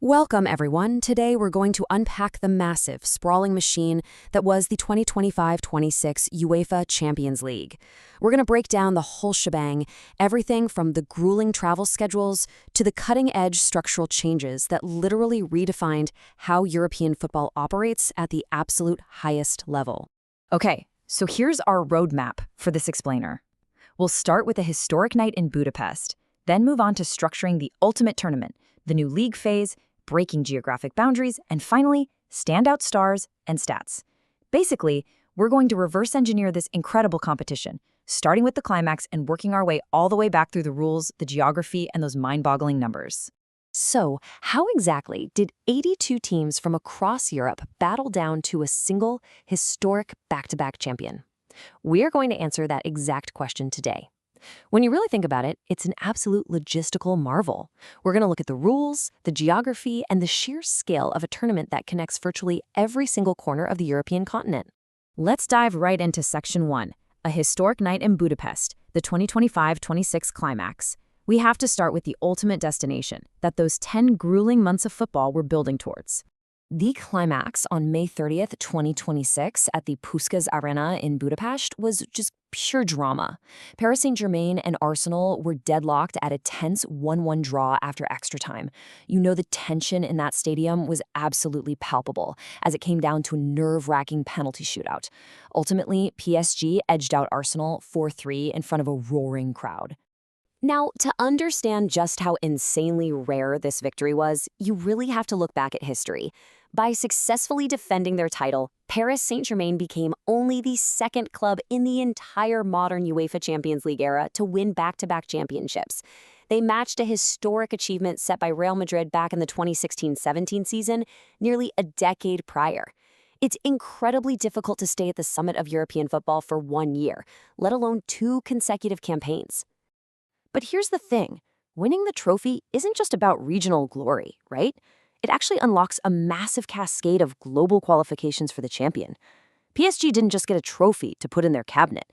Welcome, everyone. Today we're going to unpack the massive, sprawling machine that was the 2025-26 UEFA Champions League. We're going to break down the whole shebang, everything from the grueling travel schedules to the cutting-edge structural changes that literally redefined how European football operates at the absolute highest level. Okay, so here's our roadmap for this explainer. We'll start with a historic night in Budapest, then move on to structuring the ultimate tournament, the new league phase, breaking geographic boundaries, and finally, standout stars and stats. Basically, we're going to reverse engineer this incredible competition, starting with the climax and working our way all the way back through the rules, the geography, and those mind-boggling numbers. So, how exactly did 82 teams from across Europe battle down to a single, historic back-to-back champion? We're going to answer that exact question today. When you really think about it, it's an absolute logistical marvel. We're going to look at the rules, the geography, and the sheer scale of a tournament that connects virtually every single corner of the European continent. Let's dive right into Section 1, a historic night in Budapest, the 2025-26 climax. We have to start with the ultimate destination that those 10 grueling months of football were building towards. The climax on May 30th, 2026 at the Puskás Arena in Budapest was just pure drama. Paris Saint-Germain and Arsenal were deadlocked at a tense 1-1 draw after extra time. You know, the tension in that stadium was absolutely palpable as it came down to a nerve-wracking penalty shootout. Ultimately, PSG edged out Arsenal 4-3 in front of a roaring crowd. Now, to understand just how insanely rare this victory was, you really have to look back at history. By successfully defending their title, Paris Saint-Germain became only the second club in the entire modern UEFA Champions League era to win back-to-back championships. They matched a historic achievement set by Real Madrid back in the 2016-17 season, nearly a decade prior. It's incredibly difficult to stay at the summit of European football for 1 year, let alone 2 consecutive campaigns. But here's the thing, winning the trophy isn't just about regional glory, right? It actually unlocks a massive cascade of global qualifications for the champion. PSG didn't just get a trophy to put in their cabinet.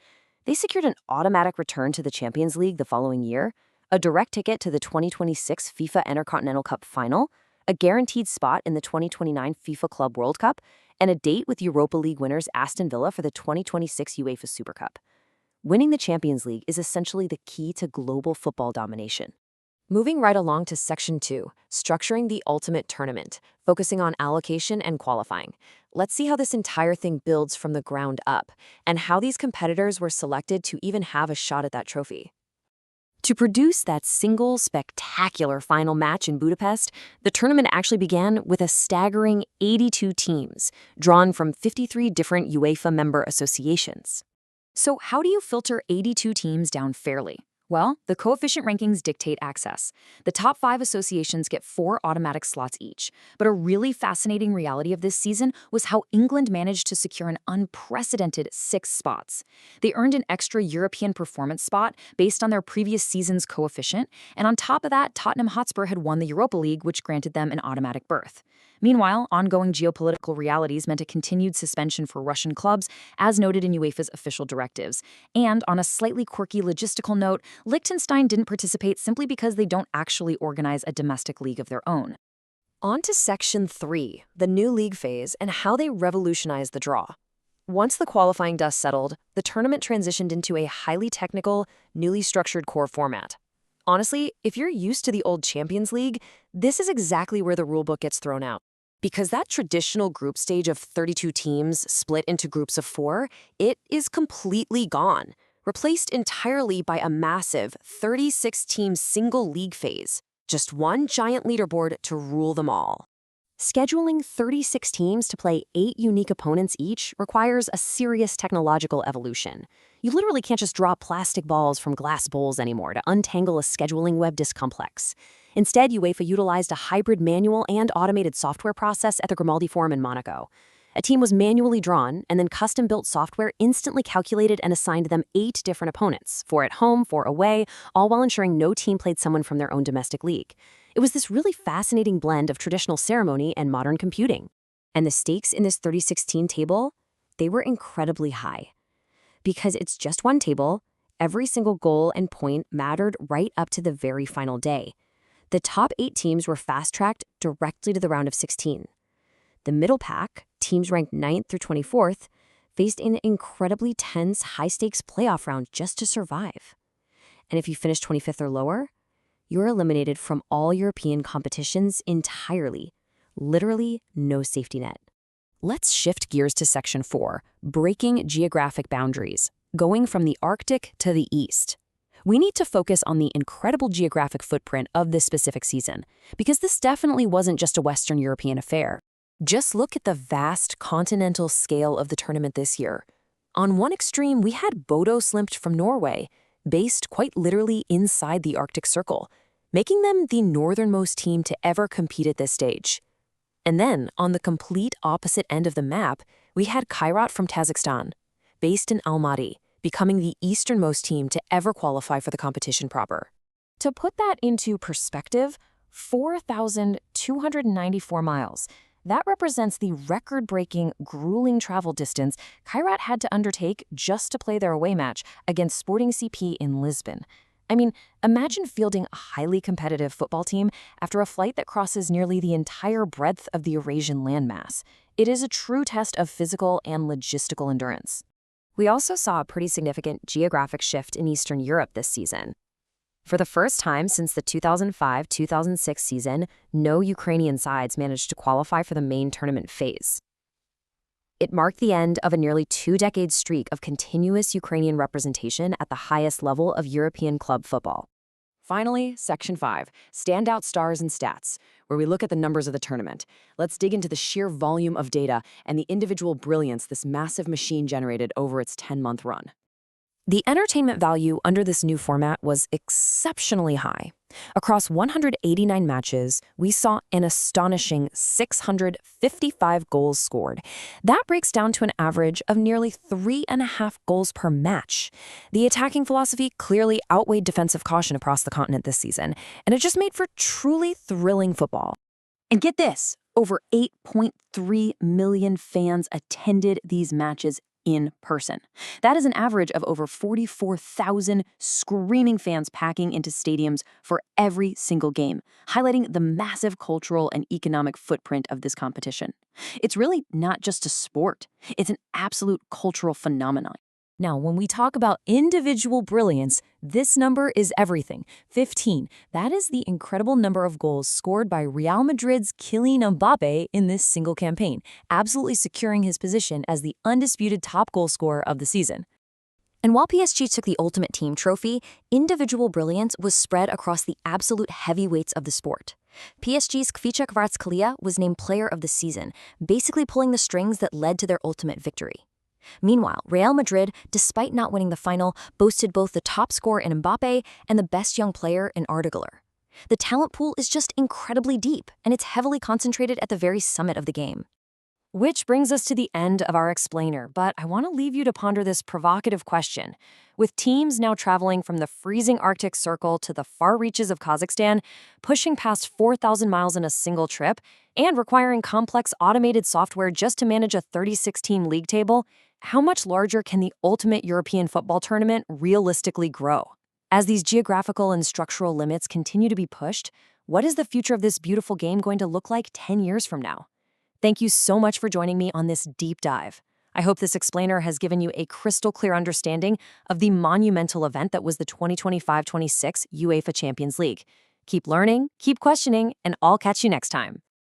They secured an automatic return to the Champions League the following year, a direct ticket to the 2026 FIFA Intercontinental Cup final, a guaranteed spot in the 2029 FIFA Club World Cup, and a date with Europa League winners Aston Villa for the 2026 UEFA Super Cup. Winning the Champions League is essentially the key to global football domination. Moving right along to Section 2, structuring the ultimate tournament, focusing on allocation and qualifying. Let's see how this entire thing builds from the ground up, and how these competitors were selected to even have a shot at that trophy. To produce that single, spectacular final match in Budapest, the tournament actually began with a staggering 82 teams, drawn from 53 different UEFA member associations. So how do you filter 82 teams down fairly? Well, the coefficient rankings dictate access. The top 5 associations get 4 automatic slots each. But a really fascinating reality of this season was how England managed to secure an unprecedented 6 spots. They earned an extra European performance spot based on their previous season's coefficient, and on top of that, Tottenham Hotspur had won the Europa League, which granted them an automatic berth. Meanwhile, ongoing geopolitical realities meant a continued suspension for Russian clubs, as noted in UEFA's official directives. And on a slightly quirky logistical note, Liechtenstein didn't participate simply because they don't actually organize a domestic league of their own. On to Section 3, the new league phase and how they revolutionized the draw. Once the qualifying dust settled, the tournament transitioned into a highly technical, newly structured core format. Honestly, if you're used to the old Champions League, this is exactly where the rulebook gets thrown out. Because that traditional group stage of 32 teams split into groups of 4, it is completely gone, replaced entirely by a massive 36-team single league phase, just one giant leaderboard to rule them all. Scheduling 36 teams to play 8 unique opponents each requires a serious technological evolution. You literally can't just draw plastic balls from glass bowls anymore to untangle a scheduling web disk complex. Instead, UEFA utilized a hybrid manual and automated software process at the Grimaldi Forum in Monaco. A team was manually drawn, and then custom-built software instantly calculated and assigned them 8 different opponents, 4 at home, 4 away, all while ensuring no team played someone from their own domestic league. It was this really fascinating blend of traditional ceremony and modern computing. And the stakes in this 36-team table, they were incredibly high. Because it's just one table, every single goal and point mattered right up to the very final day. The top 8 teams were fast-tracked directly to the round of 16. The middle pack, teams ranked 9th through 24th, faced an incredibly tense, high-stakes playoff round just to survive. And if you finish 25th or lower, you're eliminated from all European competitions entirely. Literally no safety net. Let's shift gears to Section 4, breaking geographic boundaries, going from the Arctic to the East. We need to focus on the incredible geographic footprint of this specific season, because this definitely wasn't just a Western European affair. Just look at the vast continental scale of the tournament this year. On one extreme, we had Bodo Glimt from Norway, based quite literally inside the Arctic Circle, making them the northernmost team to ever compete at this stage. And then, on the complete opposite end of the map, we had Kairat from Kazakhstan, based in Almaty, becoming the easternmost team to ever qualify for the competition proper. To put that into perspective, 4,294 miles. That represents the record-breaking, grueling travel distance Kairat had to undertake just to play their away match against Sporting CP in Lisbon. I mean, imagine fielding a highly competitive football team after a flight that crosses nearly the entire breadth of the Eurasian landmass. It is a true test of physical and logistical endurance. We also saw a pretty significant geographic shift in Eastern Europe this season. For the first time since the 2005-2006 season, no Ukrainian sides managed to qualify for the main tournament phase. It marked the end of a nearly 2-decade streak of continuous Ukrainian representation at the highest level of European club football. Finally, Section 5, Standout Stars and Stats, where we look at the numbers of the tournament. Let's dig into the sheer volume of data and the individual brilliance this massive machine generated over its 10-month run. The entertainment value under this new format was exceptionally high. Across 189 matches, we saw an astonishing 655 goals scored. That breaks down to an average of nearly 3.5 goals per match. The attacking philosophy clearly outweighed defensive caution across the continent this season, and it just made for truly thrilling football. And get this, over 8.3 million fans attended these matches in person. That is an average of over 44,000 screaming fans packing into stadiums for every single game, highlighting the massive cultural and economic footprint of this competition. It's really not just a sport, it's an absolute cultural phenomenon. Now, when we talk about individual brilliance, this number is everything. 15. That is the incredible number of goals scored by Real Madrid's Kylian Mbappe in this single campaign, absolutely securing his position as the undisputed top goal scorer of the season. And while PSG took the Ultimate Team trophy, individual brilliance was spread across the absolute heavyweights of the sport. PSG's Kvicha Kvaratskhelia was named Player of the Season, basically pulling the strings that led to their ultimate victory. Meanwhile, Real Madrid, despite not winning the final, boasted both the top scorer in Mbappe and the best young player in Arda Güler. The talent pool is just incredibly deep, and it's heavily concentrated at the very summit of the game. Which brings us to the end of our explainer, but I want to leave you to ponder this provocative question. With teams now traveling from the freezing Arctic Circle to the far reaches of Kazakhstan, pushing past 4,000 miles in a single trip, and requiring complex automated software just to manage a 36-team league table, how much larger can the ultimate European football tournament realistically grow? As these geographical and structural limits continue to be pushed, what is the future of this beautiful game going to look like 10 years from now? Thank you so much for joining me on this deep dive. I hope this explainer has given you a crystal clear understanding of the monumental event that was the 2025-26 UEFA Champions League. Keep learning, keep questioning, and I'll catch you next time.